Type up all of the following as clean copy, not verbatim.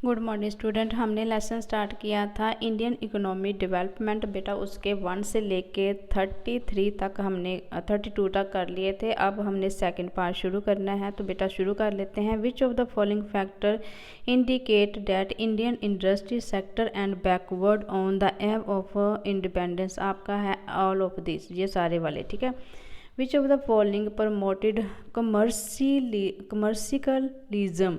Good morning student. हमने lesson start किया था इंडियन इकोनॉमी डेवलपमेंट। बेटा उसके 1 से लेके 33 तक हमने 32 तक कर लिए थे। अब हमने सेकंड पार्ट शुरू करना है, तो बेटा शुरू कर लेते हैं। विच of the following factor indicate that Indian industry sector and backward on the eve of independence. आपका है ऑल ऑफ दिस, ये सारे वाले, ठीक है। Which of the following promoted commercialism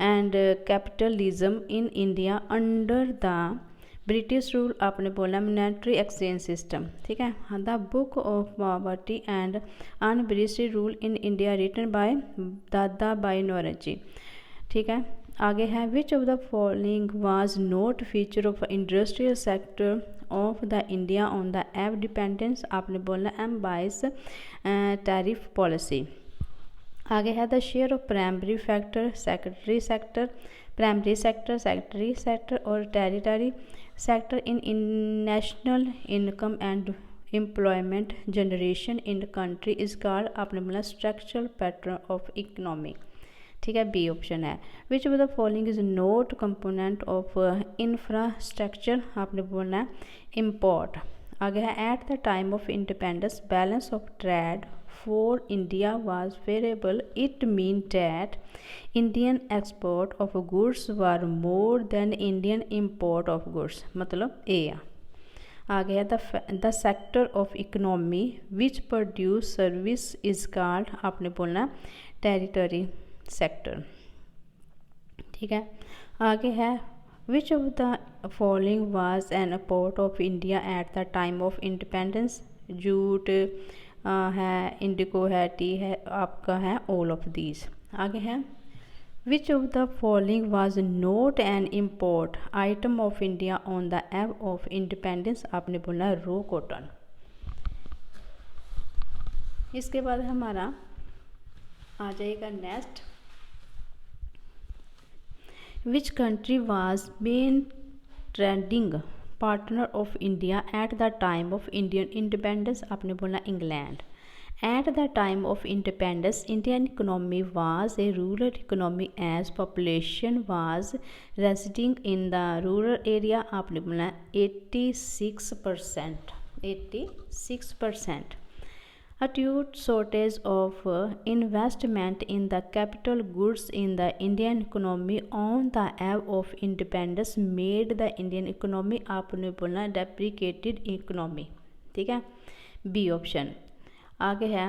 and capitalism in India under the British rule? आपने बोला monetary exchange system, ठीक है। The book of poverty and unBritish rule in India written by Dadabhai Naoroji, ठीक है। आगे है which of the following was not feature of industrial sector of the India on the eve dependence. आपने बोलना M bias tariff policy. आगे है the share of primary factor secondary sector, primary sector secondary sector और territory sector in national income and employment generation in country is called. आपने बोला structural pattern of economy, ठीक है। B option है which of the following is note component of infrastructure. आपने बोलना है import. आगे है at the time of independence balance of trade for India was favourable. It mean that Indian export of goods were more than Indian import of goods, मतलब ए। आगे है the sector of economy which produce service is called. आपने बोलना territory sector, ठीक है। आगे है which of the following was an port of India at the time of independence. Jute है, इंडिगो है, टी है, आपका है ऑल ऑफ दीज। आगे है which of the following was not an import item of India on the eve of independence. आपने बोला रो cotton. इसके बाद हमारा आ जाएगा next, which country was main trading partner of India at the time of Indian independence. आपने बोला England. Eight the time of independence Indian economy was a rural economy as population was residing in the rural area. आपने बोला 86%, 86%। Acute shortage of investment in the capital goods in the Indian economy on the eve of independence made the Indian economy। आपने बोलना deprecated economy, ठीक है। B option. आगे है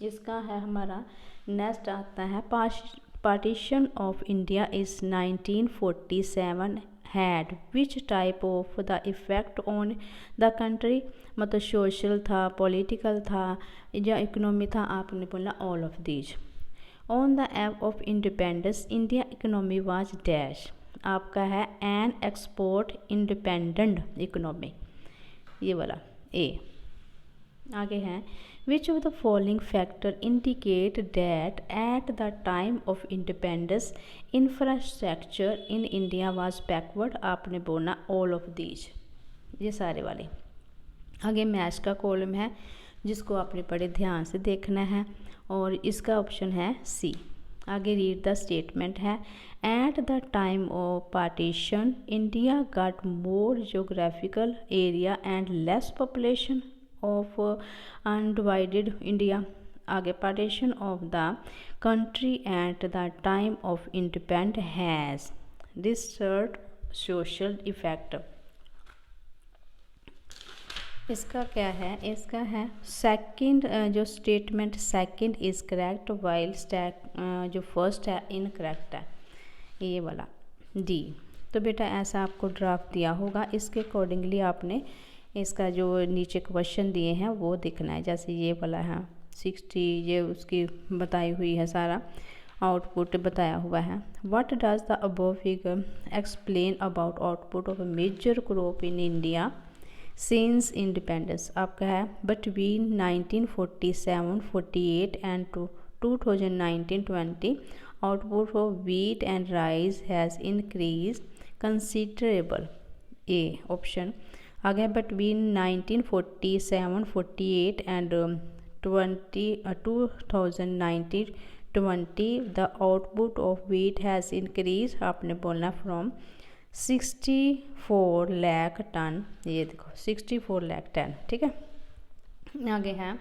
इसका है हमारा नेक्स्ट आता है partition of India is 1947 had which type of the effect on the country. मतलब सोशल था, पॉलिटिकल था या इकोनॉमी था। आपने बोला all of these. On the eve of independence India economy was dash. आपका है एन एक्सपोर्ट इंडिपेंडेंट इकोनॉमी, ये वाला ए। आगे है which of the following factor indicate that at the time of independence infrastructure in India was backward. आपने बोलना all of these, ये सारे वाले। आगे मैच का कॉलम है जिसको आपने बड़े ध्यान से देखना है और इसका ऑप्शन है सी। आगे रीड द स्टेटमेंट है at the time of partition India got more geographical area and less population of undivided India. आगे partition of the country at the time of independence has this social effect. इसका क्या है, इसका है second, जो statement second is correct while जो first है incorrect है, ये वाला डी। तो बेटा ऐसा आपको ड्राफ्ट दिया होगा, इसके अकॉर्डिंगली आपने इसका जो नीचे क्वेश्चन दिए हैं वो दिखना है। जैसे ये वाला है 60, ये उसकी बताई हुई है, सारा आउटपुट बताया हुआ है। What does the above figure explain about output of a major crop in India since independence. आपका है between 1947-48 and 2019-20 output of wheat and rice has increase considerable, A option. आगे between 1947-48 and 2019-20 20 the output of wheat has increase, आपने बोलना from 64 lakh ton, ये देखो 64 lakh ton, ठीक है। आगे है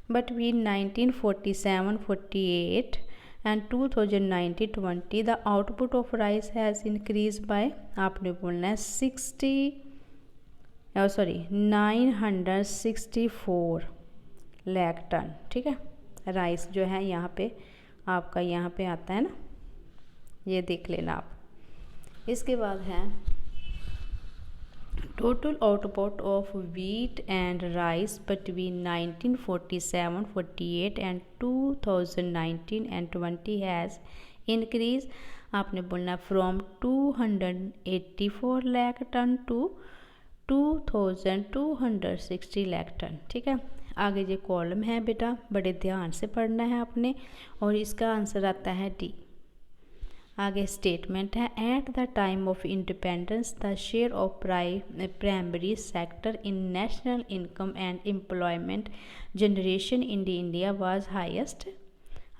between 1947-48 and 2019-20 the output of rice has increased by, आपने बोलना है 964 लाख टन, ठीक है। राइस जो है यहाँ पे आपका यहाँ पे आता है ना, ये देख लेना आप। इसके बाद है total output of wheat and rice between 1947-48 and 2019 and 20 has increased, आपने बोलना from 284 lakh ton to 2260 lakh ton, ठीक है। आगे ये कॉलम है बेटा, बड़े ध्यान से पढ़ना है आपने, और इसका आंसर आता है डी। आगे स्टेटमेंट है at the time of independence the share of primary sector in national income and employment generation in the India was highest.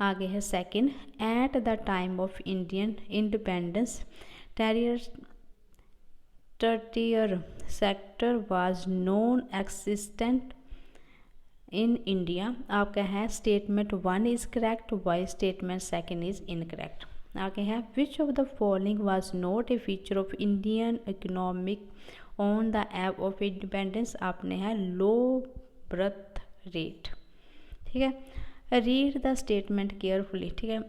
आगे है second, at the time of Indian independence tertiary sector was non existent in India. आपका है statement 1 is correct while statement 2 is incorrect. आगे है which of the following was not a feature of Indian economic on the eve of independence, आपने है low birth rate, ठीक है। Read the statement carefully, ठीक है।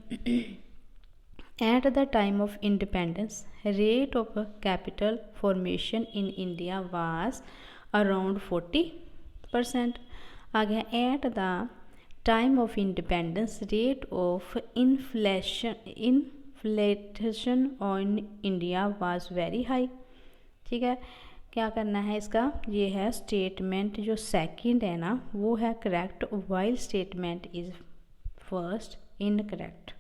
At the time of independence rate of capital formation in India was around 40%। आगे eight the time of independence rate of inflation on India was very high, ठीक है। क्या करना है इसका, ये है स्टेटमेंट जो सेकंड है ना वो है correct, while statement is first incorrect.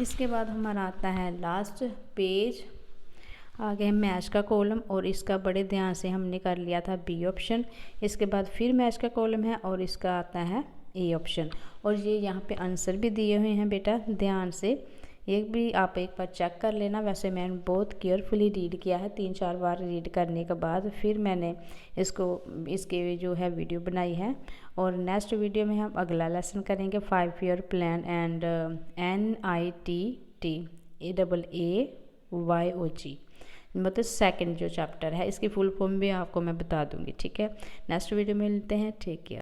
इसके बाद हमारा आता है लास्ट पेज, आगे मैच का कॉलम, और इसका बड़े ध्यान से हमने कर लिया था बी ऑप्शन। इसके बाद फिर मैच का कॉलम है और इसका आता है ए ऑप्शन, और ये यहाँ पे आंसर भी दिए हुए हैं बेटा, ध्यान से एक भी आप एक बार चेक कर लेना। वैसे मैंने बहुत केयरफुली रीड किया है, 3-4 बार रीड करने के बाद फिर मैंने इसके जो है वीडियो बनाई है। और नेक्स्ट वीडियो में हम अगला लेसन करेंगे 5 ईयर प्लान एंड NITTAAYOG, मतलब सेकंड जो चैप्टर है, इसकी फुल फॉर्म भी आपको मैं बता दूंगी, ठीक है। नेक्स्ट वीडियो में मिलते हैं, टेक केयर।